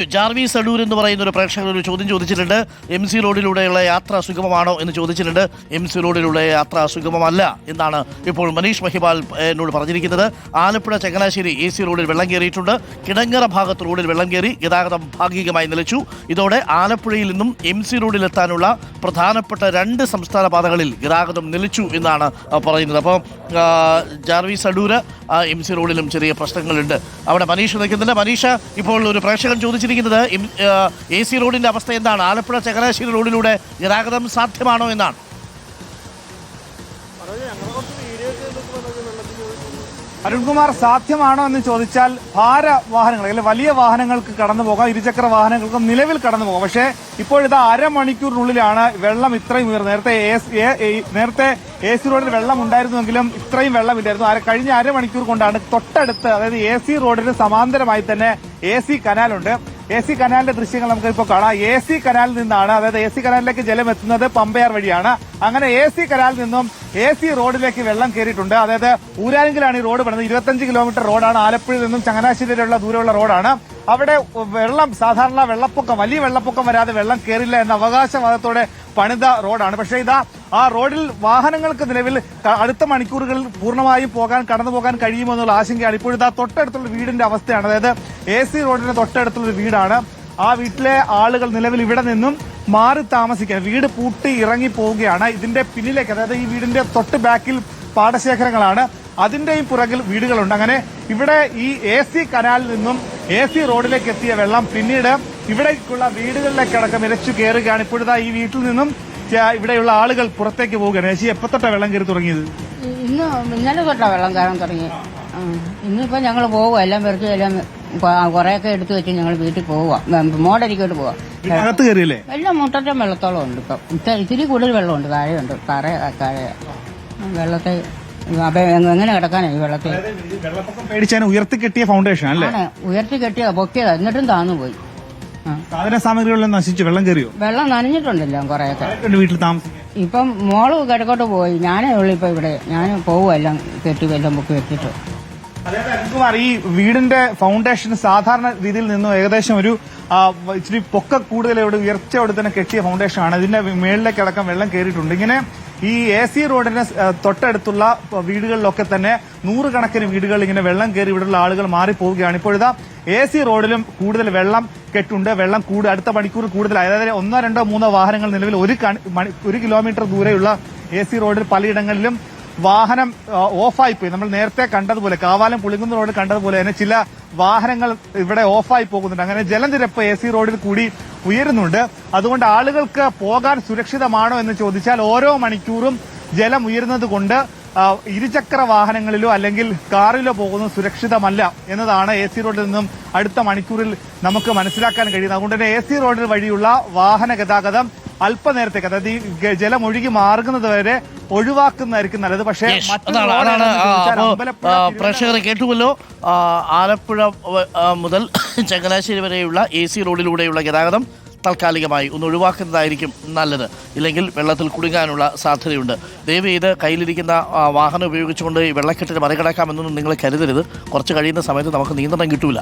Jarvis Adoor എന്ന് പറയുന്ന ഒരു പ്രേക്ഷകർ ഒരു ചോദ്യം ചോദിച്ചിട്ടുണ്ട്. MC റോഡിലൂടെയുള്ള യാത്ര സുഗമമാണോ എന്ന് ചോദിച്ചിട്ടുണ്ട്. MC റോഡിലൂടെ യാത്ര സുഗമമല്ല എന്നാണ് ഇപ്പോൾ മനീഷ് മഹിപാൽ എന്നോട് പറഞ്ഞിരിക്കുന്നത്. ആലപ്പുഴ ചങ്ങനാശ്ശേരി AC റോഡിൽ വെള്ളം കയറിയിട്ടുണ്ട്. കിടങ്ങറ ഭാഗത്ത് റോഡിൽ വെള്ളം കയറി ഗതാഗതം ഭാഗികമായി നിലച്ചു. ഇതോടെ ആലപ്പുഴയിൽ നിന്നും MC റോഡിലെത്താനുള്ള പ്രധാനപ്പെട്ട 2 സംസ്ഥാന പാതകളിൽ ഗതാഗതം നിലച്ചു എന്നാണ് പറയുന്നത്. അപ്പോൾ ജാർവീസ് അടൂർ MC റോഡിലും ചെറിയ പ്രശ്നങ്ങളുണ്ട്. അവിടെ മനീഷ് നിൽക്കുന്നുണ്ട്. മനീഷ്, ഇപ്പോൾ ഒരു പ്രേക്ഷകൻ ചോദിച്ചിരിക്കുന്നത് AC റോഡിന്റെ അവസ്ഥ എന്താണ്? ആലപ്പുഴ ചങ്ങനാശ്ശേരി റോഡിലൂടെ ഗതാഗതം സാധ്യമാണോ എന്നാണ്. അരുൺകുമാർ, സാധ്യമാണോ എന്ന് ചോദിച്ചാൽ ഭാരവാഹനങ്ങൾ അല്ലെങ്കിൽ വലിയ വാഹനങ്ങൾക്ക് കടന്നു പോകാം, ഇരുചക്ര വാഹനങ്ങൾക്കും നിലവിൽ കടന്നു പോകാം. പക്ഷേ ഇപ്പോഴിതാ അരമണിക്കൂറിനുള്ളിലാണ് വെള്ളം ഇത്രയും ഉയർന്നത്. നേരത്തെ AC റോഡിൽ വെള്ളം ഉണ്ടായിരുന്നുവെങ്കിലും ഇത്രയും വെള്ളമില്ലായിരുന്നു. കഴിഞ്ഞ അരമണിക്കൂർ കൊണ്ടാണ് തൊട്ടടുത്ത്, അതായത് AC റോഡിന് സമാന്തരമായി തന്നെ AC കനാലുണ്ട്. AC കനാലിന്റെ ദൃശ്യങ്ങൾ നമുക്ക് ഇപ്പോൾ കാണാം. AC കനാലിൽ നിന്നാണ്, അതായത് AC കനാലിലേക്ക് ജലം എത്തുന്നത് പമ്പയാർ വഴിയാണ്. അങ്ങനെ AC കനാലിൽ നിന്നും AC റോഡിലേക്ക് വെള്ളം കയറിയിട്ടുണ്ട്. അതായത് ഊരാരെങ്കിലാണ് ഈ റോഡ് പണിത്. 25 കിലോമീറ്റർ റോഡാണ്. ആലപ്പുഴയിൽ നിന്നും ചങ്ങനാശ്ശേരിയിലുള്ള ദൂരമുള്ള റോഡാണ്. അവിടെ വെള്ളം സാധാരണ വലിയ വെള്ളപ്പൊക്കം വരാതെ വെള്ളം കയറില്ല എന്ന അവകാശവാദത്തോടെ പണിത റോഡാണ്. പക്ഷേ ഇതാ ആ റോഡിൽ വാഹനങ്ങൾക്ക് നിലവിൽ അടുത്ത മണിക്കൂറുകളിൽ പൂർണ്ണമായും കടന്നു പോകാൻ കഴിയുമോ എന്നുള്ള ആശങ്കയാണ്. ഇപ്പോഴിതാ തൊട്ടടുത്തുള്ള വീടിന്റെ അവസ്ഥയാണ്. അതായത് AC റോഡിന് തൊട്ടടുത്തുള്ള വീടാണ്. ആ വീട്ടിലെ ആളുകൾ നിലവിൽ ഇവിടെ നിന്നും മാറി താമസിക്കാൻ, വീട് പൂട്ടി ഇറങ്ങി പോവുകയാണ്. ഇതിന്റെ പിന്നിലേക്ക്, അതായത് ഈ വീടിന്റെ തൊട്ട് ബാക്കിൽ പാടശേഖരങ്ങളാണ്, അതിന്റെയും പുറകിൽ വീടുകളുണ്ട്. അങ്ങനെ ഇവിടെ ഈ AC കനാലിൽ നിന്നും AC റോഡിലേക്ക് എത്തിയ വെള്ളം പിന്നീട് ഇവിടേക്കുള്ള വീടുകളിലേക്കടക്കം ഇരച്ചു കയറുകയാണ്. ഇപ്പോഴത്തെ ഈ വീട്ടിൽ നിന്നും ഇവിടെയുള്ള ആളുകൾ പുറത്തേക്ക് പോവുകയാണ്. ചേച്ചി, എപ്പോ തൊട്ടാ വെള്ളം കയറി തുടങ്ങിയത്? ഇന്നലെ തൊട്ടാ വെള്ളം കയറാൻ തുടങ്ങി. ഇന്നിപ്പോ ഞങ്ങൾ പോവുക, എല്ലാം പെറുക്കി എല്ലാം കുറെയൊക്കെ എടുത്തു വെച്ച് ഞങ്ങൾ വീട്ടിൽ പോവുക, മോഡരിക്കോട്ട് പോവാ. അകത്ത് കയറിയല്ലേ? എല്ലാം മുട്ടറ്റം വെള്ളത്തോളം ഉണ്ട്. ഇപ്പം ഇത്തിരി കൂടുതൽ വെള്ളമുണ്ട്. താഴെയുണ്ട്, താഴെ വെള്ളത്തെ എങ്ങനെ കിടക്കാനാ ഈ വെള്ളത്തിൽ? വെള്ളപ്പൊക്കം പേടിച്ചാണ് ഉയർത്തി കെട്ടിയ ഫൗണ്ടേഷൻ അല്ലേ? ഉയർത്തി കെട്ടിയതാ, പൊക്കിയതാ, എന്നിട്ടും താന്നു പോയി. സാധന സാമഗ്രികളെല്ലാം നശിച്ചു. വെള്ളം കയറിയോ? വെള്ളം നനഞ്ഞിട്ടുണ്ടല്ലോ കുറെയൊക്കെ. വീട്ടിൽ താമസിക്കും. ഇപ്പം മോള് കിടക്കോട്ട് പോയി. ഞാനേ ഉള്ളു ഇപ്പൊ ഇവിടെ. ഞാൻ പോവുക, എല്ലാം കെട്ടി എല്ലാം പൊക്കി വെച്ചിട്ട്. ഈ വീടിന്റെ ഫൗണ്ടേഷൻ സാധാരണ രീതിയിൽ നിന്നും ഏകദേശം ഒരു ഇച്ചിരി പൊക്ക കൂടുതൽ ഉയർച്ചയോടെ തന്നെ കെട്ടിയ ഫൗണ്ടേഷൻ ആണ്. ഇതിന്റെ മേളിലേക്കടക്കം വെള്ളം കയറിയിട്ടുണ്ട്. ഇങ്ങനെ ഈ AC റോഡിന് തൊട്ടടുത്തുള്ള വീടുകളിലൊക്കെ തന്നെ 100 കണക്കിന് വീടുകൾ ഇങ്ങനെ വെള്ളം കയറി ഇവിടെയുള്ള ആളുകൾ മാറിപ്പോവുകയാണ്. ഇപ്പോഴിതാ AC റോഡിലും കൂടുതൽ വെള്ളം കെട്ടുണ്ട്. വെള്ളം അടുത്ത മണിക്കൂർ കൂടുതലായി. അതായത് 1, 2, 3 വാഹനങ്ങൾ നിലവിൽ 1 കിലോമീറ്റർ ദൂരെയുള്ള AC റോഡിൽ പലയിടങ്ങളിലും വാഹനം ഓഫായിപ്പോയി. നമ്മൾ നേരത്തെ കണ്ടതുപോലെ, കാവാലം പുളിങ്കുന്ന് റോഡ് കണ്ടതുപോലെ തന്നെ ചില വാഹനങ്ങൾ ഇവിടെ ഓഫായി പോകുന്നുണ്ട്. അങ്ങനെ ജലനിരപ്പ് AC റോഡിൽ കൂടി ഉയരുന്നുണ്ട്. അതുകൊണ്ട് ആളുകൾക്ക് പോകാൻ സുരക്ഷിതമാണോ എന്ന് ചോദിച്ചാൽ ഓരോ മണിക്കൂറും ജലം ഉയരുന്നത് കൊണ്ട് ഇരുചക്ര വാഹനങ്ങളിലോ അല്ലെങ്കിൽ കാറിലോ പോകുന്നത് സുരക്ഷിതമല്ല എന്നതാണ് AC റോഡിൽ നിന്നും അടുത്ത മണിക്കൂറിൽ നമുക്ക് മനസ്സിലാക്കാൻ കഴിയുന്നത്. അതുകൊണ്ട് തന്നെ AC റോഡിൽ വഴിയുള്ള വാഹന ഗതാഗതം അല്പനേരത്തേക്ക്, അതായത് ഈ ജലം ഒഴുകി മാറുന്നത് വരെ ഒഴിവാക്കുന്നതായിരിക്കും നല്ലത്. പക്ഷേ പ്രേക്ഷകരെ കേട്ടുമല്ലോ, ആലപ്പുഴ മുതൽ ചങ്ങനാശ്ശേരി വരെയുള്ള AC റോഡിലൂടെയുള്ള ഗതാഗതം താൽക്കാലികമായി ഒന്ന് ഒഴിവാക്കുന്നതായിരിക്കും നല്ലത്. ഇല്ലെങ്കിൽ വെള്ളത്തിൽ കുടുങ്ങാനുള്ള സാധ്യതയുണ്ട്. ദയവ് ചെയ്ത് കയ്യിലിരിക്കുന്ന വാഹനം ഉപയോഗിച്ചുകൊണ്ട് ഈ വെള്ളക്കെട്ടിന് മറികടക്കാമെന്നൊന്നും നിങ്ങൾ കരുതരുത്. കുറച്ച് കഴിയുന്ന സമയത്ത് നമുക്ക് നിയന്ത്രണം കിട്ടൂല.